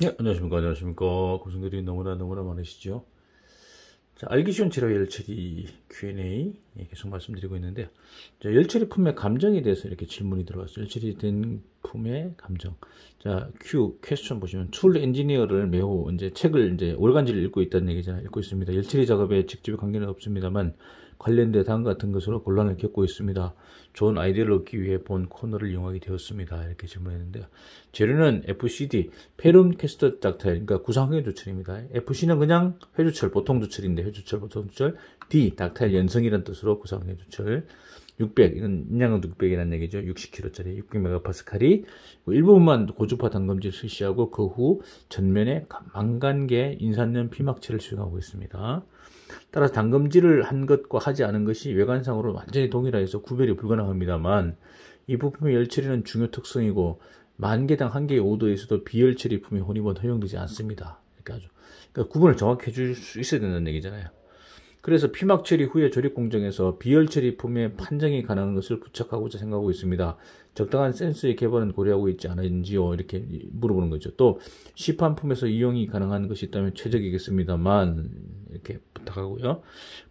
네, 안녕하십니까. 안녕하십니까. 고생들이 너무나 많으시죠. 자, 알기 쉬운 치료 열처리 Q&A 계속 말씀드리고 있는데요. 자, 열처리 품의 감정에 대해서 이렇게 질문이 들어왔어요. 열처리 된 품의 감정. 자, 퀘스천 보시면 툴 엔지니어를 매우 이제 책을 이제 올간지를 읽고 있다는 얘기잖아요. 읽고 있습니다. 열처리 작업에 직접 관계는 없습니다만 관련된 다음 같은 것으로 곤란을 겪고 있습니다. 좋은 아이디어를 얻기 위해 본 코너를 이용하게 되었습니다. 이렇게 질문했는데요. 재료는 FCD, 페룸 캐스터 닥타일, 그러니까 구상회 조철입니다. FC는 그냥 회조철, 보통 조철인데, 회조철, 보통 조철. D, 닥타일 연성이라는 뜻으로 구상회 조철. 600, 이건 인양은 600이라는 얘기죠. 60kg짜리 600MPa이 일부분만 고주파 단검질 실시하고 그 후 전면에 망간계 인산염 피막체를 수행하고 있습니다. 따라서 단검질을 한 것과 하지 않은 것이 외관상으로 완전히 동일하여서 구별이 불가능합니다만 이 부품의 열처리는 중요 특성이고 만 개당 한 개의 오도에서도 비열처리 품의 혼입은 허용되지 않습니다. 그러니까 구분을 정확히 해줄 수 있어야 된다는 얘기잖아요. 그래서 피막 처리 후에 조립 공정에서 비열 처리 품의 판정이 가능한 것을 부착하고자 생각하고 있습니다. 적당한 센서의 개발은 고려하고 있지 않은지요? 이렇게 물어보는 거죠. 또 시판품에서 이용이 가능한 것이 있다면 최적이겠습니다만 이렇게 부탁하고요.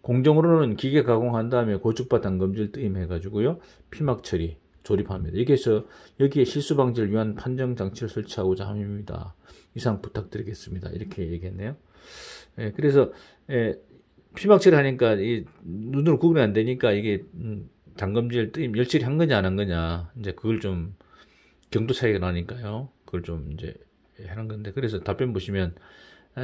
공정으로는 기계 가공한 다음에 고주파 단검질 뜨임해가지고요. 피막 처리 조립합니다. 여기에서 여기에 실수 방지를 위한 판정 장치를 설치하고자 함입니다. 이상 부탁드리겠습니다. 이렇게 얘기했네요. 그래서 피막칠을 하니까 이 눈으로 구분이 안 되니까 이게 단검질 뜨임 열칠이 한 거냐 안 한 거냐 이제 그걸 좀 경도 차이가 나니까요. 그걸 좀 이제 하는 건데 그래서 답변 보시면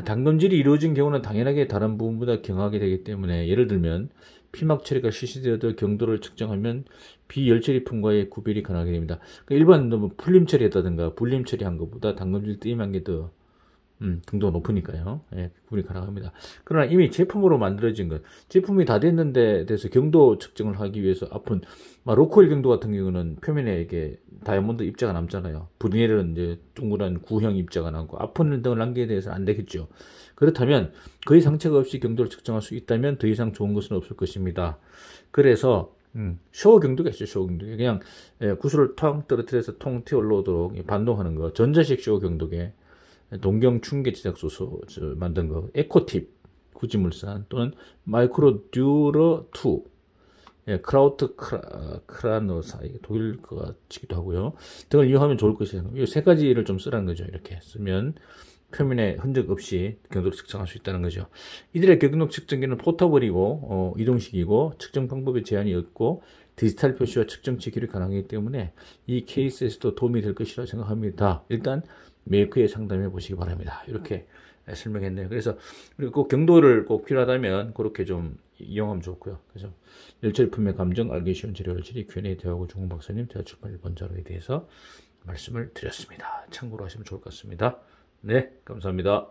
단검질이 이루어진 경우는 당연하게 다른 부분보다 경하게 되기 때문에 예를 들면 피막 처리가 실시되어도 경도를 측정하면 비열처리품과의 구별이 가능하게 됩니다. 그러니까 일반 뭐 풀림 처리했다든가 불림 처리한 것보다 단검질 뜨임한 게 더 경도가 높으니까요. 예, 구분이 가능합니다. 그러나 이미 제품으로 만들어진 것, 제품이 다 됐는데 대해서 경도 측정을 하기 위해서 앞은 로코일 경도 같은 경우는 표면에 이게 다이아몬드 입자가 남잖아요. 브리넬은 이제 둥그란 구형 입자가 남고 앞은 등을 남기에 대해서는 안 되겠죠. 그렇다면 거의 상처가 없이 경도를 측정할 수 있다면 더 이상 좋은 것은 없을 것입니다. 그래서 쇼 경도가 있죠. 쇼 경도. 그냥 구슬을 텅 떨어뜨려서 통 튀어 올라오도록 반동하는 거. 전자식 쇼 경도계. 동경 충계 제작소 만든 거, 에코팁 구지물산 또는 마이크로 듀러 2, 크라우트 크라노사 이게 독일 거 같기도 하고요. 등을 이용하면 좋을 것이다. 이 세 가지를 좀 쓰라는 거죠. 이렇게 쓰면 표면에 흔적 없이 경도를 측정할 수 있다는 거죠. 이들의 경도 측정기는 포터블이고 이동식이고 측정 방법에 제한이 없고 디지털 표시와 측정치 기록이 가능하기 때문에 이 케이스에서도 도움이 될 것이라고 생각합니다. 일단 메이커에 상담해 보시기 바랍니다. 이렇게 설명했네요. 그래서 우리가 꼭 경도를 꼭 필요하다면 그렇게 좀 이용하면 좋고요. 그래서 열처리품의 감정 알기 쉬운 재료 열처리 Q&A 대하고 중국 박사님 대화출판 1번자로에 대해서 말씀을 드렸습니다. 참고로 하시면 좋을 것 같습니다. 네, 감사합니다.